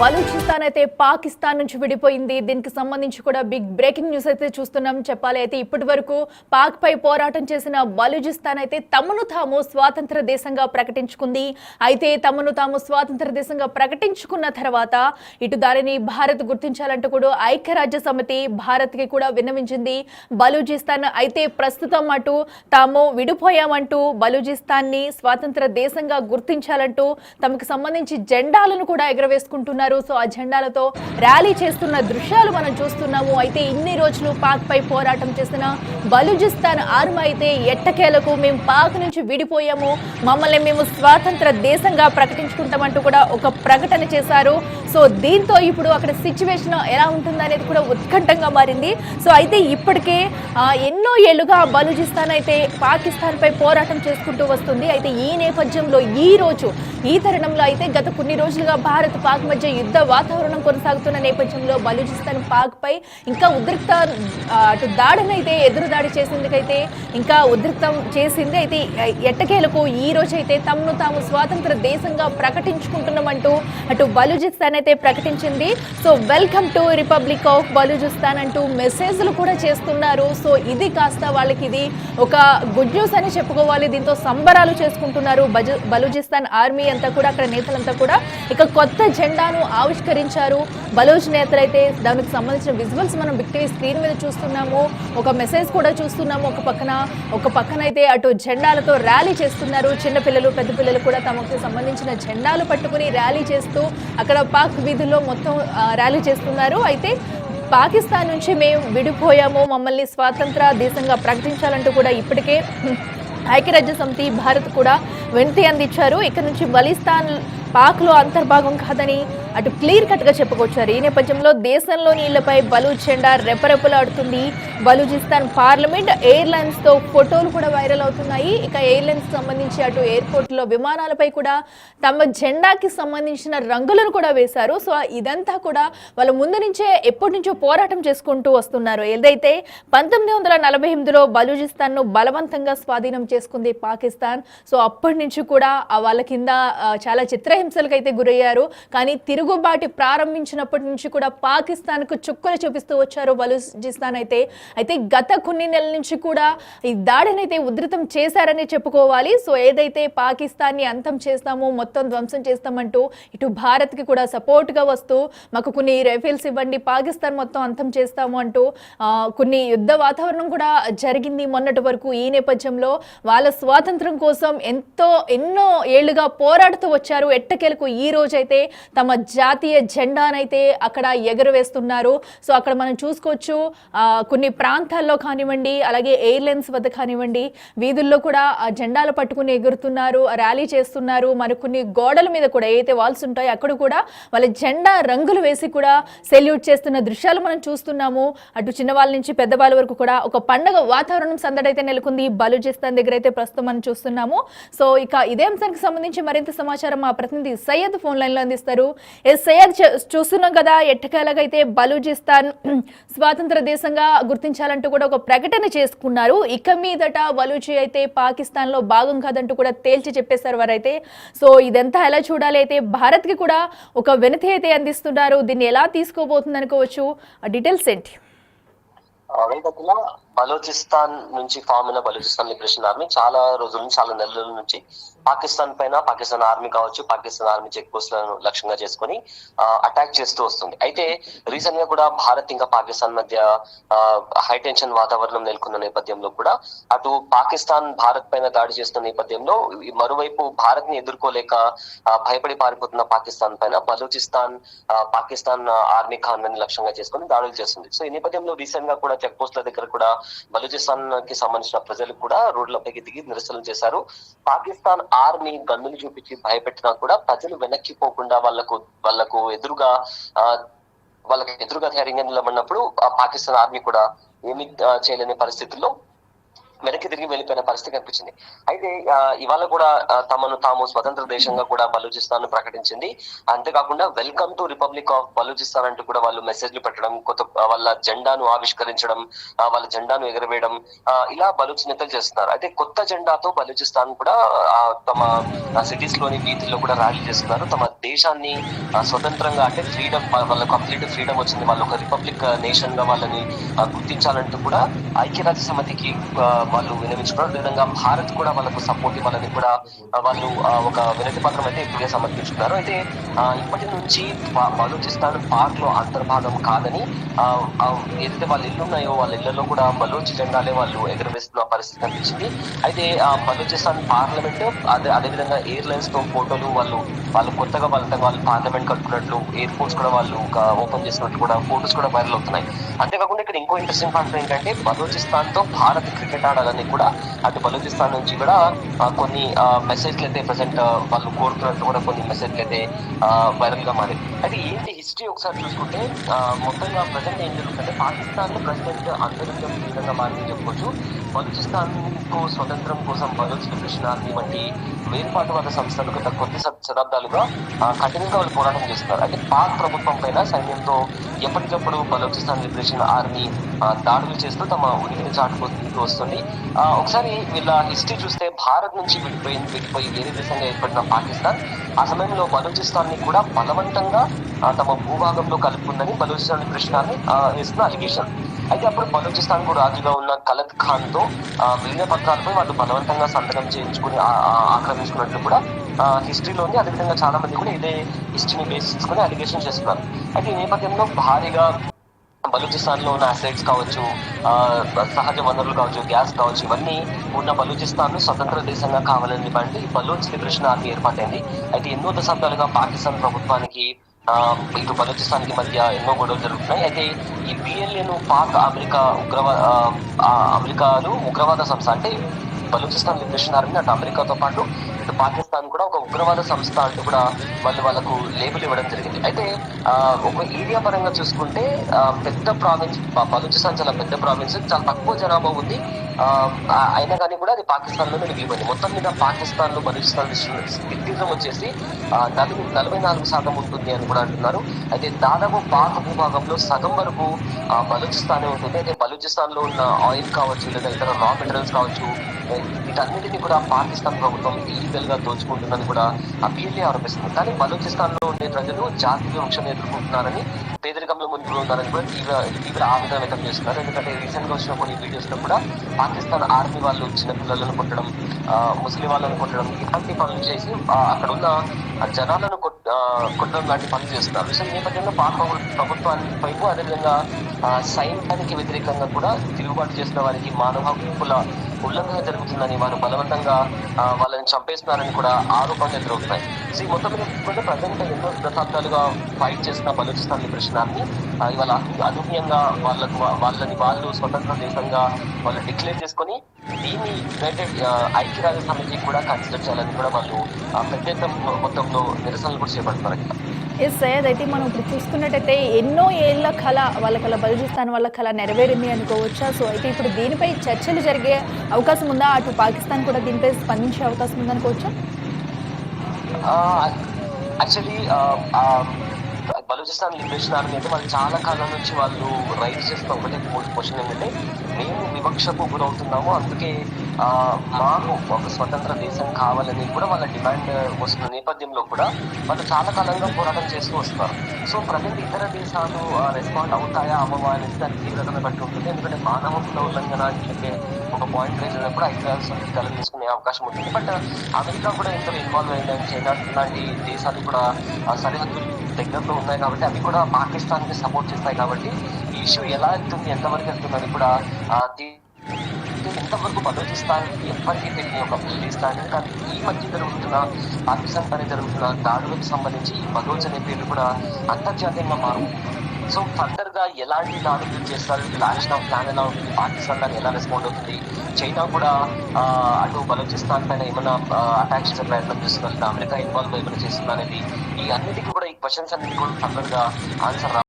బలూచిస్తాన్ అయితే పాకిస్తాన్ నుంచి విడిపోయింది. దీనికి సంబంధించి కూడా బిగ్ బ్రేకింగ్ న్యూస్ అయితే చూస్తున్నాం చెప్పాలి. అయితే ఇప్పటి వరకు పాక్ పై పోరాటం చేసిన బలూచిస్తాన్ అయితే తమను తాము స్వాతంత్ర దేశంగా ప్రకటించుకుంది. అయితే తమను తాము స్వాతంత్ర దేశంగా ప్రకటించుకున్న తర్వాత ఇటు దానిని భారత్ గుర్తించాలంటూ కూడా ఐక్యరాజ్య సమితి భారత్ కి కూడా విన్నవించింది. బలూచిస్తాన్ అయితే ప్రస్తుతం అటు తాము విడిపోయామంటూ బలూచిస్తాన్ ని స్వాతంత్ర దేశంగా గుర్తించాలంటూ తమకు సంబంధించి జెండాలను కూడా ఎగరవేసుకుంటున్నారు. సో ఆ జెండాలతో ర్యాలీ చేస్తున్న దృశ్యాలు మనం చూస్తున్నాము. అయితే ఇన్ని రోజులు పాక్ పై పోరాటం చేసిన బలూచిస్తాన్ ఆర్మీ అయితే ఎట్టకేలకు మేము పాక్ నుంచి విడిపోయాము, మమ్మల్ని మేము స్వాతంత్ర దేశంగా ప్రకటించుకుంటామంటూ కూడా ఒక ప్రకటన చేశారు. సో దీంతో ఇప్పుడు అక్కడ సిచ్యువేషన్ ఎలా ఉంటుంది అనేది కూడా ఉత్కంఠంగా మారింది. సో అయితే ఇప్పటికే ఎన్నో ఏళ్లుగా బలూచిస్తాన్ అయితే పాకిస్తాన్ పై పోరాటం చేసుకుంటూ వస్తుంది. అయితే ఈ నేపథ్యంలో ఈ తరుణంలో అయితే గత కొన్ని రోజులుగా భారత్ పాక్ మధ్య యుద్ధ వాతావరణం కొనసాగుతున్న నేపథ్యంలో బలూచిస్తాన్ పాక్ పై ఇంకా ఉద్రిక్త అటు దాడిని అయితే ఎదురు దాడి చేసేందుకైతే ఇంకా ఉద్రిక్తం చేసింది. అయితే ఎట్టకేలకు ఈ రోజు అయితే తమను తాము స్వాతంత్ర దేశంగా ప్రకటించుకుంటున్నామంటూ అటు బలూచిస్తాన్ అయితే ప్రకటించింది. So welcome to republic of Balochistan అంటూ మెసేజ్లు కూడా చేస్తున్నారు. సో ఇది కాస్త వాళ్ళకి ఇది ఒక గుడ్ న్యూస్ అని చెప్పుకోవాలి. దీంతో సంబరాలు చేసుకుంటున్నారు బలూచిస్తాన్ ఆర్మీ అంతా కూడా, అక్కడ నేతలంతా కూడా. ఇక కొత్త జెండాను ఆవిష్కరించారు బలూచ్ నేతలైతే. దానికి సంబంధించిన విజువల్స్ మనం బిగ్ టీవీ స్క్రీన్ మీద చూస్తున్నాము. ఒక మెసేజ్ కూడా చూస్తున్నాము. ఒక పక్కన అయితే అటు జెండాలతో ర్యాలీ చేస్తున్నారు. చిన్నపిల్లలు పెద్ద పిల్లలు కూడా తమకు సంబంధించిన జెండాలు పట్టుకుని ర్యాలీ చేస్తూ అక్కడ పాక్ వీధుల్లో మొత్తం ర్యాలీ చేస్తున్నారు. అయితే పాకిస్తాన్ నుంచి మేము విడిపోయాము, మమ్మల్ని స్వాతంత్ర దేశంగా ప్రకటించాలంటూ కూడా ఇప్పటికే ఐక్యరాజ్య సమితి భారత్ కూడా వినతి అందించారు. ఇక్కడ నుంచి బలిస్తాన్ పాక్లో అంతర్భాగం కాదని అటు క్లియర్ కట్గా చెప్పుకొచ్చారు. ఈ నేపథ్యంలో దేశంలోని ఇళ్లపై బలూచ్ జెండా రెపరెపలాడుతుంది. బలూచిస్తాన్ పార్లమెంట్ ఎయిర్లైన్స్తో ఫోటోలు కూడా వైరల్ అవుతున్నాయి. ఇక ఎయిర్లైన్స్ సంబంధించి అటు ఎయిర్పోర్ట్లో విమానాలపై కూడా తమ జెండాకి సంబంధించిన రంగులను కూడా వేశారు. సో ఇదంతా కూడా వాళ్ళ ముందు నుంచే ఎప్పటి నుంచో పోరాటం చేసుకుంటూ వస్తున్నారు. ఏదైతే 1948లో బలూచిస్తాన్ను బలవంతంగా స్వాధీనం చేసుకుంది పాకిస్తాన్. సో అప్పటి నుంచి కూడా వాళ్ళ కింద చాలా చిత్రహింసలకు అయితే గురయ్యారు. కానీ తిరుగుబాటు ప్రారంభించినప్పటి నుంచి కూడా పాకిస్తాన్కు చుక్కలు చూపిస్తూ వచ్చారు బలూచిస్తాన్ అయితే గత కొన్ని నెలల నుంచి కూడా ఈ దాడిని అయితే ఉధృతం చేశారని చెప్పుకోవాలి. సో ఏదైతే పాకిస్తాన్ని అంతం చేస్తామో, మొత్తం ధ్వంసం చేస్తామంటూ ఇటు భారత్కి కూడా సపోర్ట్గా వస్తూ మాకు కొన్ని రైఫిల్స్ ఇవ్వండి, పాకిస్తాన్ మొత్తం అంతం చేస్తాము అంటూ కొన్ని యుద్ధ వాతావరణం కూడా జరిగింది మొన్నటి వరకు. ఈ నేపథ్యంలో వాళ్ళ స్వాతంత్రం కోసం ఎన్నో ఏళ్లుగా పోరాడుతూ వచ్చారు. ఎట్టకేలకు ఈ రోజైతే తమ జాతీయ జెండానైతే అక్కడ ఎగురవేస్తున్నారు. సో అక్కడ మనం చూసుకోవచ్చు, కొన్ని ప్రాంతాల్లో కానివ్వండి, అలాగే ఎయిర్లైన్స్ వద్ద కానివ్వండి, వీధుల్లో కూడా ఆ జెండాలు పట్టుకుని ఎగురుతున్నారు, ర్యాలీ చేస్తున్నారు. మరి కొన్ని గోడల మీద కూడా ఏదైతే వాల్స్ ఉంటాయో అక్కడ కూడా వాళ్ళ జెండా రంగులు వేసి కూడా సెల్యూట్ చేస్తున్న దృశ్యాలు మనం చూస్తున్నాము. అటు చిన్నవాళ్ళ నుంచి పెద్దవాళ్ళ వరకు కూడా ఒక పండగ వాతావరణం సందడైతే నెలకొంది బలూచిస్తాన్ దగ్గర అయితే ప్రస్తుతం మనం చూస్తున్నాము. సో ఇక ఇదే అంశానికి సంబంధించి మరింత సమాచారం మా ప్రతినిధి సయ్యద్ ఫోన్ లైన్ లో అందిస్తారు. సయ్యద్, చూస్తున్నాం కదా ఎట్టకేలకైతే బలూచిస్తాన్ స్వాతంత్ర దేశంగా గుర్తించాలంటూ కూడా ఒక ప్రకటన చేసుకున్నారు. ఇక మీదట బలూచి అయితే పాకిస్తాన్ లో భాగం కాదంటూ కూడా తేల్చి చెప్పేశారు వారైతే. సో ఇదంతా ఎలా చూడాలి? అయితే భారత్ కి కూడా ఒక వినతి అయితే అందిస్తున్నారు. దీన్ని ఎలా తీసుకోబోతుంది అనుకోవచ్చు? డీటెయిల్స్ ఏంటి? బలూచిస్తాన్ నుంచి ఫామ్ అయిన బలూచిస్తాన్ లిబరేషన్ ఆర్మీ చాలా రోజుల నుంచి, చాలా నెలల నుంచి పాకిస్తాన్ పైన, పాకిస్తాన్ ఆర్మీ కావచ్చు, పాకిస్తాన్ ఆర్మీ చెక్ పోస్టులను లక్ష్యంగా చేసుకుని అటాక్ చేస్తూ వస్తుంది. అయితే రీసెంట్ గా కూడా భారత్ ఇంకా పాకిస్తాన్ మధ్య హై టెన్షన్ వాతావరణం నెలకొన్న నేపథ్యంలో కూడా అటు పాకిస్తాన్ భారత్ పైన దాడి చేస్తున్న నేపథ్యంలో మరోవైపు భారత్ ని ఎదుర్కోలేక భయపడి పారిపోతున్న పాకిస్తాన్ పైన బలూచిస్తాన్ పాకిస్తాన్ ఆర్మీ కాన్వెన్ లక్ష్యంగా చేసుకుని దాడులు చేస్తుంది. సో ఈ నేపథ్యంలో రీసెంట్ గా కూడా చెక్ పోస్టుల దగ్గర కూడా బలూచిస్తాన్ కి సంబంధించిన ప్రజలు కూడా రోడ్లపైకి దిగి నిరసనలు చేశారు. పాకిస్తాన్ ఆర్మీ గన్నులు చూపించి భయపెట్టినా కూడా ప్రజలు వెనక్కి పోకుండా వాళ్ళకు ఎదురుగా ధైర్యంగా నిలబడినప్పుడు పాకిస్తాన్ ఆర్మీ కూడా ఏమి చేయలేని పరిస్థితుల్లో వెనక్కి తిరిగి వెళ్ళిపోయిన పరిస్థితి కనిపించింది. అయితే ఇవాళ కూడా తమను తాము స్వతంత్ర దేశంగా కూడా బలూచిస్తాన్ ప్రకటించింది. అంతేకాకుండా welcome to republic of Balochistan అంటూ కూడా వాళ్ళు మెసేజ్లు పెట్టడం, కొత్త వాళ్ళ జెండాను ఆవిష్కరించడం, వాళ్ళ జెండాను ఎగరవేయడం, ఇలా బలూచ్ నేతలు చేస్తున్నారు. అయితే కొత్త జెండాతో బలూచిస్తాన్ కూడా తమ సిటీస్ లోని వీధుల్లో కూడా ర్యాలీ చేస్తున్నారు. తమ దేశాన్ని స్వతంత్రంగా, అంటే ఫ్రీడమ్, వాళ్ళ కంప్లీట్ ఫ్రీడమ్ వచ్చింది, వాళ్ళు ఒక రిపబ్లిక్ నేషన్ గా వాళ్ళని గుర్తించాలంటూ కూడా ఐక్యరాజ్య సమితికి వాళ్ళు వినవించుకున్నారు. అదేవిధంగా భారత్ కూడా వాళ్ళకు సపోర్ట్ ఇవ్వాలని కూడా వాళ్ళు ఒక వినతి పత్రం అయితే ఇప్పుడే సమర్పించుకున్నారు. అయితే ఇప్పటి నుంచి బలూచిస్తాన్ పాక్ లో అంతర్భాగం కాదని, ఏదైతే వాళ్ళ ఇల్లు ఉన్నాయో వాళ్ళ ఇళ్లలో కూడా బలూచ్ జెండాలే వాళ్ళు ఎగురవేస్తున్న పరిస్థితి కనిపించింది. అయితే బలూచిస్తాన్ పార్లమెంట్ అదేవిధంగా ఎయిర్లైన్స్ తో ఫోటోలు వాళ్ళు కొత్తగా వాళ్ళు పార్లమెంట్ కట్టుకున్నట్లు, ఎయిర్పోర్ట్స్ కూడా వాళ్ళు ఓపెన్ చేసినట్లు కూడా ఫోటోస్ కూడా వైరల్ అవుతున్నాయి. అంతేకాకుండా ఇక్కడ ఇంకో ఇంట్రెస్టింగ్ ఫ్యాక్టర్ ఏంటంటే బలూచిస్తాన్ తో భారత్ క్రికెట్ ఆడాలని కూడా అటు బలూచిస్తాన్ నుంచి కూడా కొన్ని మెసేజ్లు అయితే ప్రెసెంట్ వాళ్ళు కోరుతున్నట్టు కూడా కొన్ని మెసేజ్లు అయితే వైరల్ గా మారాయి. అయితే ఏంటి హిస్టరీ ఒకసారి చూసుకుంటే మొత్తంగా ప్రజెంట్ ఏం జరుగుతుందంటే పాకిస్తాన్ లో ప్రెసిడెంట్ అంతర్గతం ఈ విధంగా మారిందని చెప్పుకోవచ్చు. బలూచిస్తాన్ కు స్వతంత్రం కోసం బలూచ్ లిబరేషన్ ఆర్మీ వంటి వేర్పాటువాద సంస్థలు గత కొద్ది శతాబ్దాలుగా కఠినంగా వాళ్ళు పోరాటం చేస్తున్నారు. అయితే పాక్ ప్రభుత్వం పైన సైన్యంతో ఎప్పటికప్పుడు బలూచిస్తాన్ లిబరేషన్ ఆర్మీ దాడులు చేస్తూ తమ ఉనికిని చాటుకుంటూ వస్తుంది. ఒకసారి వీళ్ళ హిస్టరీ చూస్తే భారత్ నుంచి విడిపోయి వేరే దేశంగా ఏర్పడిన పాకిస్తాన్ ఆ సమయంలో బలూచిస్తాన్ ని కూడా బలవంతంగా తమ భూభాగంలో కలుపుకుందని బలూచిస్తాన్ లిబరేషన్ ఆర్మీ వేస్తున్న అలిగేషన్. అయితే అప్పుడు బలూచిస్తాన్ కు రాజుగా ఉన్న కలత్ ఖాన్ తో విలీన పత్రాలపై వాళ్ళు బలవంతంగా సంతకం చేయించుకుని ఆక్రమించుకున్నట్లు కూడా హిస్టరీలో ఉంది. అదేవిధంగా చాలా మంది కూడా ఇదే హిస్టరీని బేస్ చేసుకుని అలిగేషన్ చేస్తున్నారు. అయితే ఈ నేపథ్యంలో భారీగా బలూచిస్తాన్ లో ఉన్న అసెట్స్ కావచ్చు, సహజ వనరులు కావచ్చు, గ్యాస్ కావచ్చు, ఇవన్నీ ఉన్న బలూచిస్తాన్ ను స్వతంత్ర దేశంగా కావాలని డిమాండ్ బలూచ్ లిబరేషన్ ఆర్మీ ఏర్పాటైంది. అయితే ఎన్నో దశాబ్దాలుగా పాకిస్తాన్ ప్రభుత్వానికి ఇటు బలూచిస్తాన్ కి మధ్య ఎన్నో గొడవలు జరుగుతున్నాయి. అయితే ఈ బిఎల్ఏను పాక్ అమెరికాలు ఉగ్రవాద సంస్థ, అంటే బలూచిస్తాన్ లిబరేషన్ ఆర్మీ అటు అమెరికాతో పాటు ఇటు పాకిస్తాన్ కూడా ఒక ఉగ్రవాద సంస్థ అంటూ కూడా వాళ్ళకు లేబుల్ ఇవ్వడం జరిగింది. అయితే ఒక ఏరియా పరంగా చూసుకుంటే పెద్ద ప్రావిన్స్ బలూచిస్తాన్ చాలా పెద్ద ప్రావిన్స్, చాలా తక్కువ జనాభా ఉంది. అయినా కానీ కూడా అది పాకిస్తాన్ లోనే మిగిలిపోయింది. మొత్తం మీద పాకిస్తాన్ లో బలూచిస్తాన్ విస్తీర్ణం వచ్చేసి 44% ఉంటుంది అని కూడా అంటున్నారు. అయితే దాదాపు పాక్ భూభాగంలో సగం వరకు బలూచిస్తానే ఉంటుంది. అయితే బలూచిస్తాన్ లో ఉన్న ఆయిల్ కావచ్చు, లేదా ఇతర రా మెటీరియల్స్ కావచ్చు, వీటన్నిటిని కూడా పాకిస్తాన్ ప్రభుత్వం ఇల్లీగల్ గా దోచుకుంటుందని కూడా ఆ బిఎల్ఏ ఆరోపిస్తుంది. కానీ బలూచిస్తాన్ లో ఉండే ప్రజలు జాతీయ వివక్షను ఎదుర్కొంటున్నారని, పేదరికంలో ముందు ఉన్నారని కూడా తీవ్ర ఆవేదన వ్యక్తం చేస్తున్నారు. ఎందుకంటే రీసెంట్ గా వచ్చిన కొన్ని వీడియోస్ లో కూడా పాకిస్తాన్ ఆర్మీ వాళ్ళు చిన్న పిల్లలను కొట్టడం, ముస్లిం వాళ్ళను కొట్టడం, ఇలాంటి పనులు చేసి అక్కడ ఉన్న జనాలను కొట్టడం లాంటి పనులు చేస్తున్నారు. సో ఈ నేపథ్యంలో పాక్ ప్రభుత్వానికి వైపు, అదేవిధంగా సైన్యానికి వ్యతిరేకంగా కూడా తిరుగుబాటు చేసిన వారికి మానవ హక్కుల ఉల్లంఘన జరుగుతుందని, వారు బలవంతంగా వాళ్ళని చంపేస్తున్నారని కూడా ఆరోపణలు ఎదురవుతున్నాయి. సో ఈ మొత్తం మీద చూసుకుంటే ప్రజెంట్ ఎన్నో దశాబ్దాలుగా ఫైట్ చేసిన బలూచిస్తాన్ లిబరేషన్ ఆర్మీ ఇవాళ అనూహ్యంగా వాళ్ళని వాళ్ళు స్వతంత్ర దేశంగా వాళ్ళు డిక్లేర్ చేసుకొని దీన్ని యునైటెడ్ ఐక్యరాజ్య సమితి కూడా కన్సిడర్ చేయాలని కూడా వాళ్ళు పెద్ద మొత్తంలో నిరసనలు కూడా చేపడుతున్నారు. ఎస్ సయ్యద్, అయితే మనం ఇప్పుడు చూసుకున్నట్టయితే ఎన్నో ఏళ్ల కళ వాళ్ళ బలూచిస్తాన్ వాళ్ళ కళ నెరవేరింది అనుకోవచ్చా? సో అయితే ఇప్పుడు దీనిపై చర్చలు జరిగే అవకాశం ఉందా? అటు పాకిస్తాన్ కూడా దీనిపై స్పందించే అవకాశం ఉందనుకోవచ్చా? యాక్చువల్లీ బలూచిస్తాన్ లిబరేషన్ ఆర్మీ అయితే వాళ్ళు చాలా కాలం నుంచి వాళ్ళు రైజ్ చేస్తున్న ఒకటే క్వశ్చన్ ఏంటంటే, మేము వివక్షకు గురవుతున్నాము, అందుకే మాకు ఒక స్వతంత్ర దేశం కావాలని కూడా వాళ్ళ డిమాండ్ వస్తున్న నేపథ్యంలో కూడా వాళ్ళు చాలా కాలంగా పోరాటం చేస్తూ వస్తున్నారు. సో ప్రజెంట్ ఇతర దేశాలు రెస్పాండ్ అవుతాయా అవ్వవా అనేది దాని తీవ్రతను బట్టి ఉంటుంది. ఎందుకంటే మానవ హక్కుల ఉల్లంఘన అని చెప్పే ఒక పాయింట్ రైజ్ అయినప్పుడు ఐక్యరాజ్య సమితి కలం తీసుకునే అవకాశం ఉంటుంది. బట్ అమెరికా కూడా ఇందులో ఇన్వాల్వ్ అయిందని, చైనా లాంటి దేశాలు కూడా సరిహద్దులు దగ్గరలో ఉన్నాయి కాబట్టి అవి కూడా పాకిస్తాన్ కి సపోర్ట్ చేస్తాయి. కాబట్టి ఈ ఇష్యూ ఎలా వెళ్తుంది, ఎంతవరకు వెళ్తుంది అని కూడా ఎంతవరకు బలూచిస్తాన్ ఎప్పటికీ తెలియని ఒక ప్లేస్ లాంటిది. కానీ ఈ మధ్య జరుగుతున్న పాకిస్తాన్ పైన జరుగుతున్న దాడులకు సంబంధించి ఈ బలూచ్ అనే పేరు కూడా అంతర్జాతీయంగా మారుతుంది. సో ఫర్దర్ గా ఎలాంటి దాడులు చేస్తారు, యాక్షన్ ఆఫ్ ప్లాన్ ఎలా ఉంటుంది, పాకిస్తాన్ దాన్ని ఎలా రెస్పాండ్ అవుతుంది, చైనా కూడా అటు బలూచిస్తాన్ పైన ఏమైనా అటాక్ చేసే ప్రయత్నం చేస్తున్నారు, అమెరికా ఇన్వాల్వ్ ఏమైనా చేస్తుందా అనేది, ఈ అన్నిటికీ కూడా ఈ క్వశ్చన్స్ అన్నిటికీ కూడా ఫర్దర్ గా ఆన్సర్